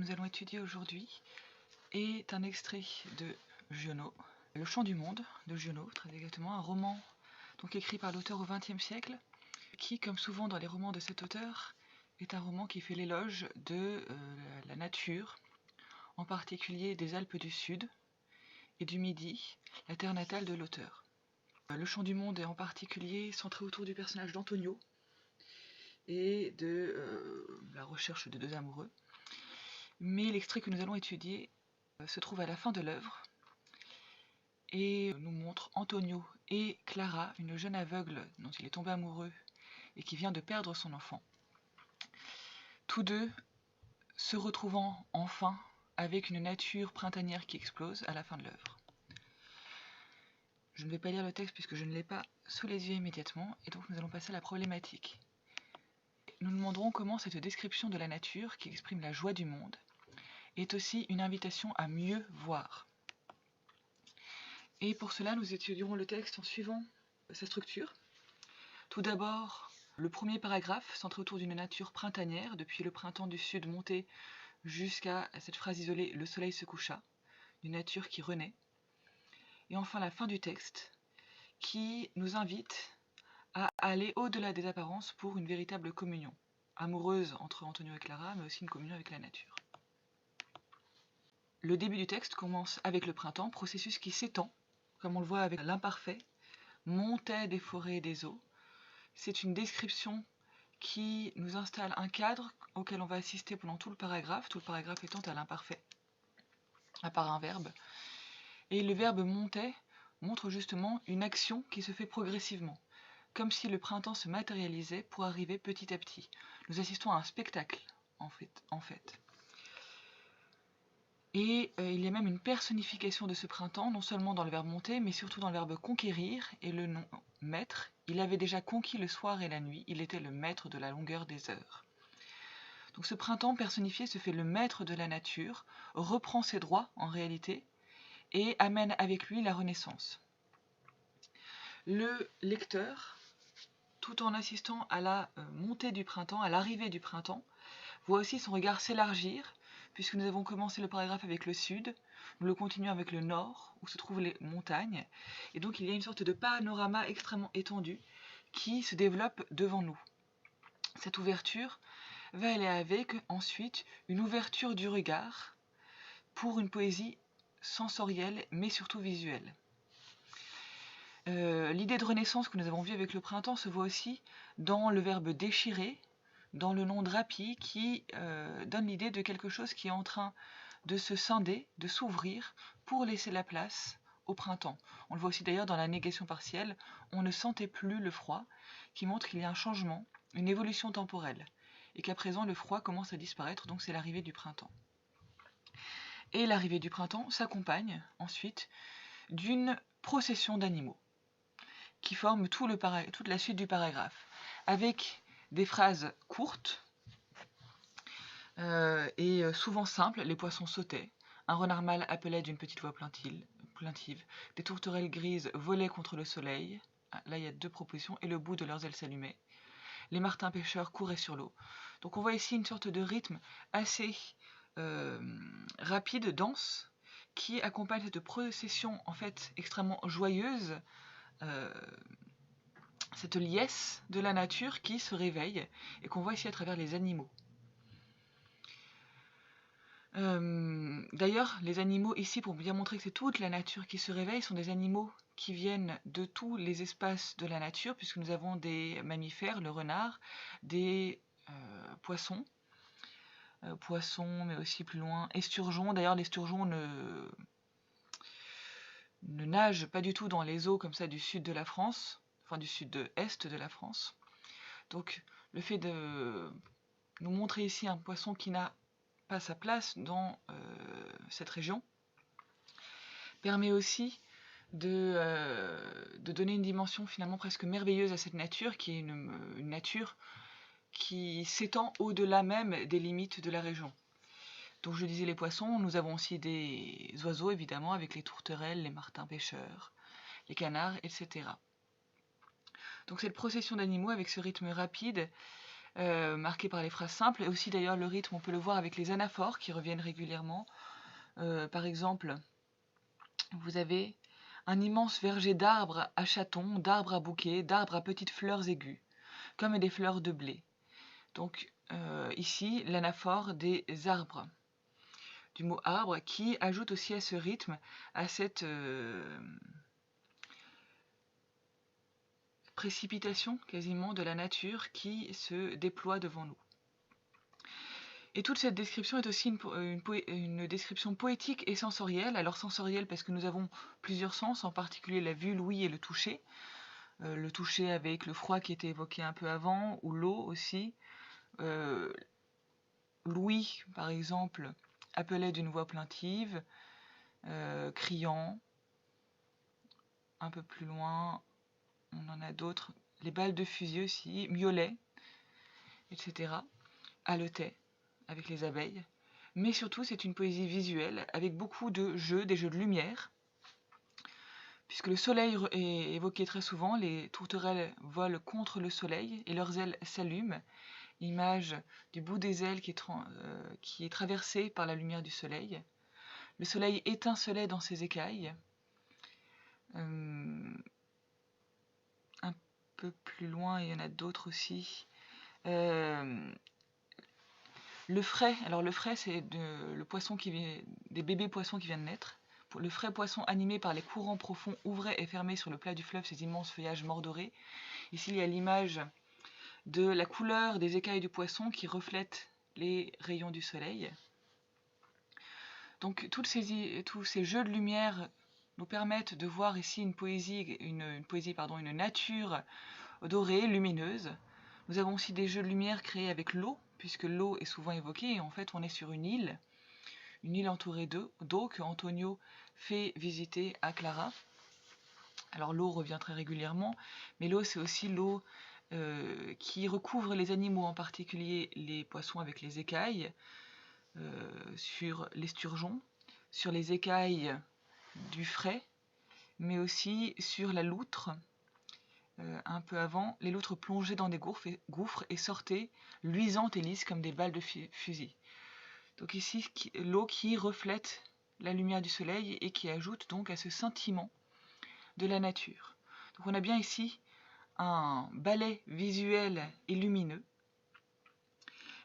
nous allons étudier aujourd'hui est un extrait de Giono, Le Chant du Monde de Giono, très exactement, un roman donc écrit par l'auteur au XXe siècle, qui, comme souvent dans les romans de cet auteur, est un roman qui fait l'éloge de la nature, en particulier des Alpes du Sud et du Midi, la terre natale de l'auteur. Le Chant du Monde est en particulier centré autour du personnage d'Antonio et de la recherche de deux amoureux. Mais l'extrait que nous allons étudier se trouve à la fin de l'œuvre et nous montre Antonio et Clara, une jeune aveugle dont il est tombé amoureux et qui vient de perdre son enfant. Tous deux se retrouvant enfin avec une nature printanière qui explose à la fin de l'œuvre. Je ne vais pas lire le texte puisque je ne l'ai pas sous les yeux immédiatement, et donc nous allons passer à la problématique. Nous nous demanderons comment cette description de la nature, qui exprime la joie du monde, est aussi une invitation à mieux voir. Et pour cela, nous étudierons le texte en suivant sa structure. Tout d'abord, le premier paragraphe, centré autour d'une nature printanière, depuis le printemps du sud monté jusqu'à cette phrase isolée « le soleil se coucha », une nature qui renaît. Et enfin la fin du texte, qui nous invite à aller au-delà des apparences pour une véritable communion, amoureuse entre Antonio et Clara, mais aussi une communion avec la nature. Le début du texte commence avec le printemps, processus qui s'étend, comme on le voit avec l'imparfait, montait des forêts et des eaux. C'est une description qui nous installe un cadre auquel on va assister pendant tout le paragraphe étant à l'imparfait, à part un verbe. Et le verbe montait montre justement une action qui se fait progressivement, comme si le printemps se matérialisait pour arriver petit à petit. Nous assistons à un spectacle, en fait. Et il y a même une personnification de ce printemps, non seulement dans le verbe monter, mais surtout dans le verbe conquérir et le nom maître. Il avait déjà conquis le soir et la nuit, il était le maître de la longueur des heures. Donc ce printemps personnifié se fait le maître de la nature, reprend ses droits en réalité, et amène avec lui la renaissance. Le lecteur, tout en assistant à la montée du printemps, à l'arrivée du printemps, voit aussi son regard s'élargir, puisque nous avons commencé le paragraphe avec le sud, nous le continuons avec le nord, où se trouvent les montagnes, et donc il y a une sorte de panorama extrêmement étendu qui se développe devant nous. Cette ouverture va aller avec ensuite une ouverture du regard pour une poésie sensorielle, mais surtout visuelle. L'idée de renaissance que nous avons vue avec le printemps se voit aussi dans le verbe déchirer, dans le nom drapi, qui donne l'idée de quelque chose qui est en train de se scinder, de s'ouvrir, pour laisser la place au printemps. On le voit aussi d'ailleurs dans la négation partielle, on ne sentait plus le froid, qui montre qu'il y a un changement, une évolution temporelle, et qu'à présent le froid commence à disparaître, donc c'est l'arrivée du printemps. Et l'arrivée du printemps s'accompagne ensuite d'une procession d'animaux, qui forment toute la suite du paragraphe, avec des phrases courtes et souvent simples. Les poissons sautaient, un renard mâle appelait d'une petite voix plaintive, des tourterelles grises volaient contre le soleil, là il y a deux propositions, et le bout de leurs ailes s'allumait. Les martins pêcheurs couraient sur l'eau. Donc on voit ici une sorte de rythme assez rapide, dense, qui accompagne cette procession en fait extrêmement joyeuse, cette liesse de la nature qui se réveille et qu'on voit ici à travers les animaux. D'ailleurs, les animaux ici, pour bien montrer que c'est toute la nature qui se réveille, sont des animaux qui viennent de tous les espaces de la nature, puisque nous avons des mammifères, le renard, des poissons, mais aussi plus loin, esturgeons. D'ailleurs, l'esturgeon ne nage pas du tout dans les eaux comme ça du sud de la France, enfin du sud-est de la France. Donc le fait de nous montrer ici un poisson qui n'a pas sa place dans cette région permet aussi de donner une dimension finalement presque merveilleuse à cette nature, qui est une nature qui s'étend au-delà même des limites de la région. Donc je disais les poissons, nous avons aussi des oiseaux évidemment, avec les tourterelles, les martins pêcheurs, les canards, etc. Donc cette procession d'animaux avec ce rythme rapide marqué par les phrases simples, et aussi d'ailleurs le rythme, on peut le voir avec les anaphores qui reviennent régulièrement. Par exemple, vous avez un immense verger d'arbres à chatons, d'arbres à bouquets, d'arbres à petites fleurs aiguës, comme des fleurs de blé. Donc ici, l'anaphore des arbres, du mot arbre, qui ajoute aussi à ce rythme, à cette précipitation quasiment de la nature qui se déploie devant nous. Et toute cette description est aussi une description poétique et sensorielle. Alors sensorielle parce que nous avons plusieurs sens, en particulier la vue, l'ouïe et le toucher. Le toucher avec le froid qui était évoqué un peu avant, ou l'eau aussi. L'ouïe, par exemple, appelait d'une voix plaintive, criant. Un peu plus loin, on en a d'autres. Les balles de fusil aussi, miaulaient, etc. Haletait avec les abeilles. Mais surtout, c'est une poésie visuelle avec beaucoup de jeux, des jeux de lumière. Puisque le soleil est évoqué très souvent, les tourterelles volent contre le soleil et leurs ailes s'allument. Image du bout des ailes qui est traversé par la lumière du soleil. Le soleil étincelait dans ses écailles. Un peu plus loin, il y en a d'autres aussi. Le frai, alors le frai, c'est le poisson des bébés poissons qui viennent naître. Le frais poisson animé par les courants profonds ouvrait et fermait sur le plat du fleuve ses immenses feuillages mordorés. Ici, il y a l'image de la couleur des écailles du poisson qui reflètent les rayons du soleil. Donc tous ces jeux de lumière nous permettent de voir ici une nature dorée, lumineuse. Nous avons aussi des jeux de lumière créés avec l'eau, puisque l'eau est souvent évoquée, et en fait on est sur une île entourée d'eau que Antonio fait visiter à Clara. Alors l'eau revient très régulièrement, mais l'eau c'est aussi l'eau qui recouvre les animaux, en particulier les poissons avec les écailles, sur l'esturgeon, sur les écailles du frai, mais aussi sur la loutre. Un peu avant, les loutres plongeaient dans des gouffres et sortaient luisantes et lisses comme des balles de fusil. Donc ici, l'eau qui reflète la lumière du soleil et qui ajoute donc à ce sentiment de la nature. Donc on a bien ici un ballet visuel et lumineux,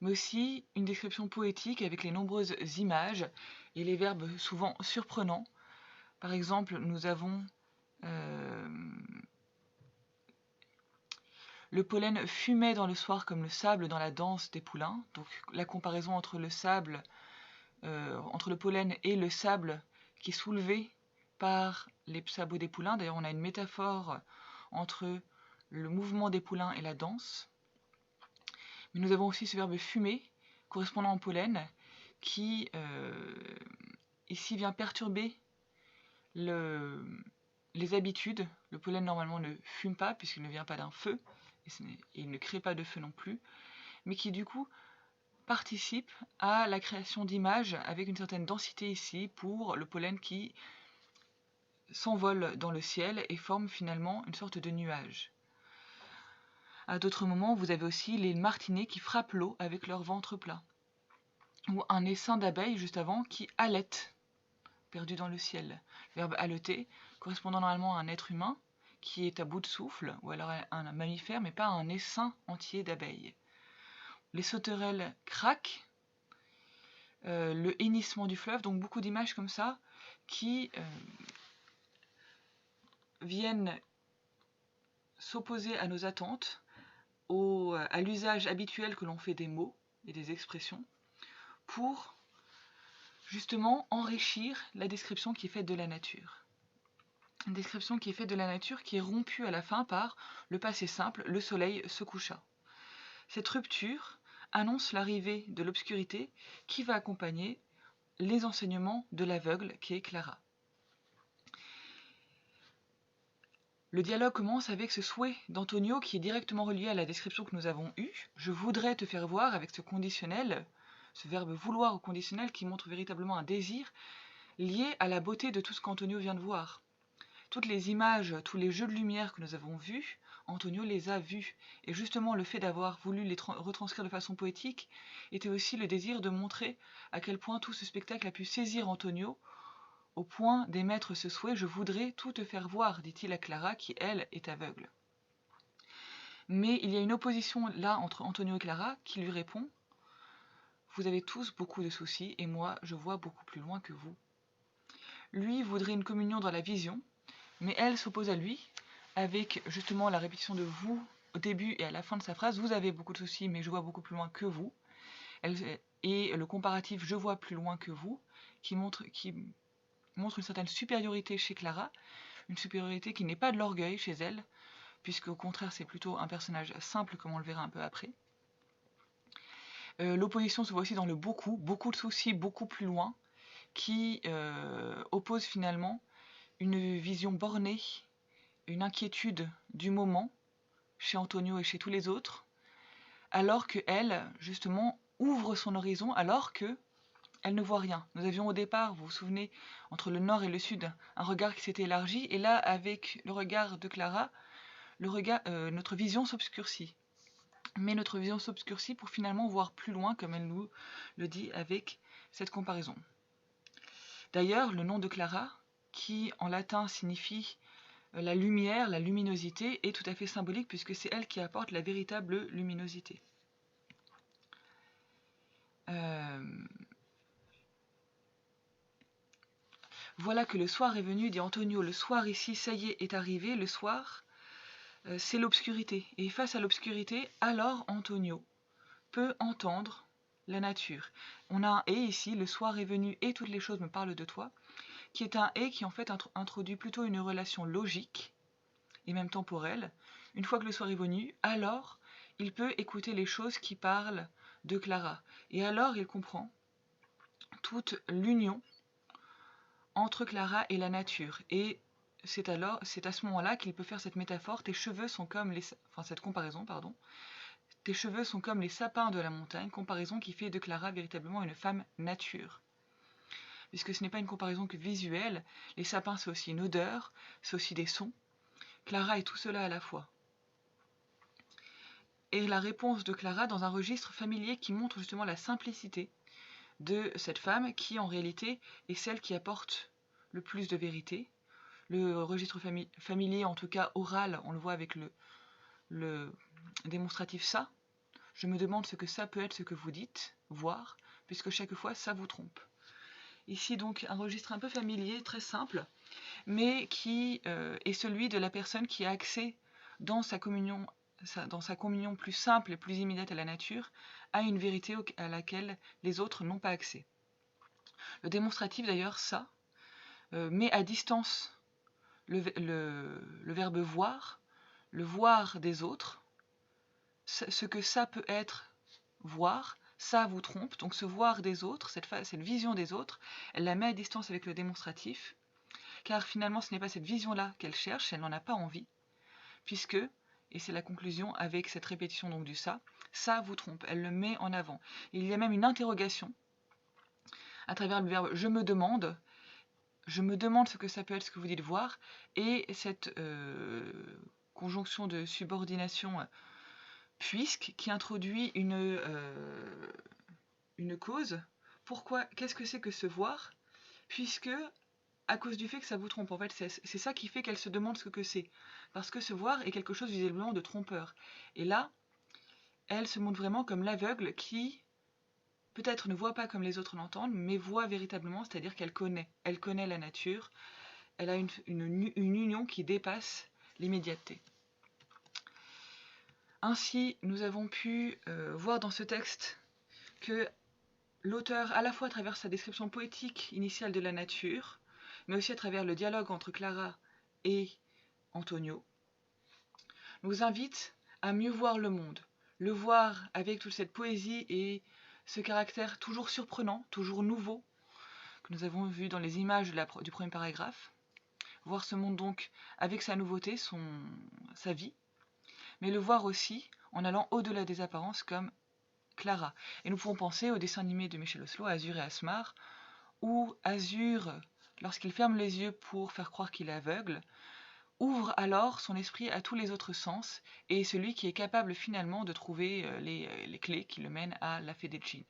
mais aussi une description poétique avec les nombreuses images et les verbes souvent surprenants. Par exemple, nous avons le pollen fumait dans le soir comme le sable dans la danse des poulains. Donc la comparaison entre le sable, entre le pollen et le sable qui est soulevé par les sabots des poulains. D'ailleurs, on a une métaphore entre le mouvement des poulains et la danse. Mais nous avons aussi ce verbe fumer, correspondant au pollen, qui ici vient perturber les habitudes. Le pollen normalement ne fume pas puisqu'il ne vient pas d'un feu, et il ne crée pas de feu non plus, mais qui du coup participe à la création d'images avec une certaine densité ici pour le pollen qui s'envole dans le ciel et forme finalement une sorte de nuage. À d'autres moments, vous avez aussi les martinets qui frappent l'eau avec leur ventre plat. Ou un essaim d'abeilles juste avant qui halète, perdu dans le ciel. Le verbe haleter, correspondant normalement à un être humain qui est à bout de souffle, ou alors un mammifère, mais pas un essaim entier d'abeilles. Les sauterelles craquent, le hennissement du fleuve, donc beaucoup d'images comme ça qui viennent s'opposer à nos attentes, à l'usage habituel que l'on fait des mots et des expressions, pour justement enrichir la description qui est faite de la nature. Une description qui est faite de la nature qui est rompue à la fin par le passé simple, le soleil se coucha. Cette rupture annonce l'arrivée de l'obscurité qui va accompagner les enseignements de l'aveugle qui est Clara. Le dialogue commence avec ce souhait d'Antonio qui est directement relié à la description que nous avons eue. Je voudrais te faire voir, avec ce conditionnel, ce verbe vouloir au conditionnel qui montre véritablement un désir lié à la beauté de tout ce qu'Antonio vient de voir. Toutes les images, tous les jeux de lumière que nous avons vus Antonio les a vus. Et justement, le fait d'avoir voulu les retranscrire de façon poétique était aussi le désir de montrer à quel point tout ce spectacle a pu saisir Antonio, au point d'émettre ce souhait: « Je voudrais tout te faire voir », dit-il à Clara, qui, elle, est aveugle. Mais il y a une opposition là entre Antonio et Clara, qui lui répond: « Vous avez tous beaucoup de soucis, et moi, je vois beaucoup plus loin que vous. » Lui voudrait une communion dans la vision, mais elle s'oppose à lui, avec justement la répétition de « vous » au début et à la fin de sa phrase. « Vous avez beaucoup de soucis, mais je vois beaucoup plus loin que vous. » Et le comparatif « je vois plus loin que vous » qui montre une certaine supériorité chez Clara, une supériorité qui n'est pas de l'orgueil chez elle, puisque au contraire c'est plutôt un personnage simple, comme on le verra un peu après. L'opposition se voit aussi dans le « beaucoup de soucis, beaucoup plus loin », qui oppose finalement une vision bornée, une inquiétude du moment chez Antonio et chez tous les autres, alors que elle, justement, ouvre son horizon, alors que elle ne voit rien. Nous avions au départ, vous vous souvenez, entre le nord et le sud, un regard qui s'était élargi, et là, avec le regard de Clara, notre vision s'obscurcit. Mais notre vision s'obscurcit pour finalement voir plus loin, comme elle nous le dit avec cette comparaison. D'ailleurs, le nom de Clara, qui en latin signifie la lumière, la luminosité, est tout à fait symbolique, puisque c'est elle qui apporte la véritable luminosité. Voilà que le soir est venu, dit Antonio. Le soir ici, ça y est arrivé. Le soir, c'est l'obscurité. Et face à l'obscurité, alors Antonio peut entendre la nature. On a un « et » ici, le soir est venu et toutes les choses me parlent de toi, qui est un « et » qui en fait introduit plutôt une relation logique et même temporelle. Une fois que le soir est venu, alors il peut écouter les choses qui parlent de Clara. Et alors il comprend toute l'union entre Clara et la nature. Et c'est à ce moment-là qu'il peut faire cette métaphore: tes cheveux sont comme cette comparaison, pardon. Tes cheveux sont comme les sapins de la montagne, comparaison qui fait de Clara véritablement une femme nature. Puisque ce n'est pas une comparaison que visuelle, les sapins c'est aussi une odeur, c'est aussi des sons. Clara est tout cela à la fois. Et la réponse de Clara dans un registre familier qui montre justement la simplicité de cette femme qui en réalité est celle qui apporte le plus de vérité. Le registre familier, en tout cas oral, on le voit avec le démonstratif ça. Je me demande ce que ça peut être, ce que vous dites, voir, puisque chaque fois ça vous trompe. Ici donc un registre un peu familier, très simple, mais qui est celui de la personne qui a accès dans sa communion plus simple et plus immédiate à la nature, à une vérité à laquelle les autres n'ont pas accès. Le démonstratif d'ailleurs, ça, met à distance le verbe voir, le voir des autres, ce que ça peut être voir, ça vous trompe. Donc ce voir des autres, cette vision des autres, elle la met à distance avec le démonstratif, car finalement ce n'est pas cette vision-là qu'elle cherche, elle n'en a pas envie, puisque, et c'est la conclusion avec cette répétition donc du ça vous trompe, elle le met en avant. Il y a même une interrogation à travers le verbe je me demande ce que ça peut être, ce que vous dites voir, et cette conjonction de subordination puisque qui introduit une cause. Pourquoi? Qu'est-ce que c'est que ce voir? Puisque, à cause du fait que ça vous trompe, en fait, c'est ça qui fait qu'elle se demande ce que c'est. Parce que ce voir est quelque chose visiblement de trompeur. Et là, elle se montre vraiment comme l'aveugle qui, peut-être ne voit pas comme les autres l'entendent, mais voit véritablement, c'est-à-dire qu'elle connaît. Elle connaît la nature, elle a une union qui dépasse l'immédiateté. Ainsi, nous avons pu voir dans ce texte que l'auteur, à la fois à travers sa description poétique initiale de la nature, mais aussi à travers le dialogue entre Clara et Antonio, nous invite à mieux voir le voir avec toute cette poésie et ce caractère toujours surprenant, toujours nouveau, que nous avons vu dans les images du premier paragraphe, voir ce monde donc avec sa nouveauté, sa vie, mais le voir aussi en allant au-delà des apparences comme Clara. Et nous pouvons penser au dessin animé de Michel Oslo, Azur et Asmar, où Azur, lorsqu'il ferme les yeux pour faire croire qu'il est aveugle, ouvre alors son esprit à tous les autres sens et est celui qui est capable finalement de trouver les clés qui le mènent à la Fedecine.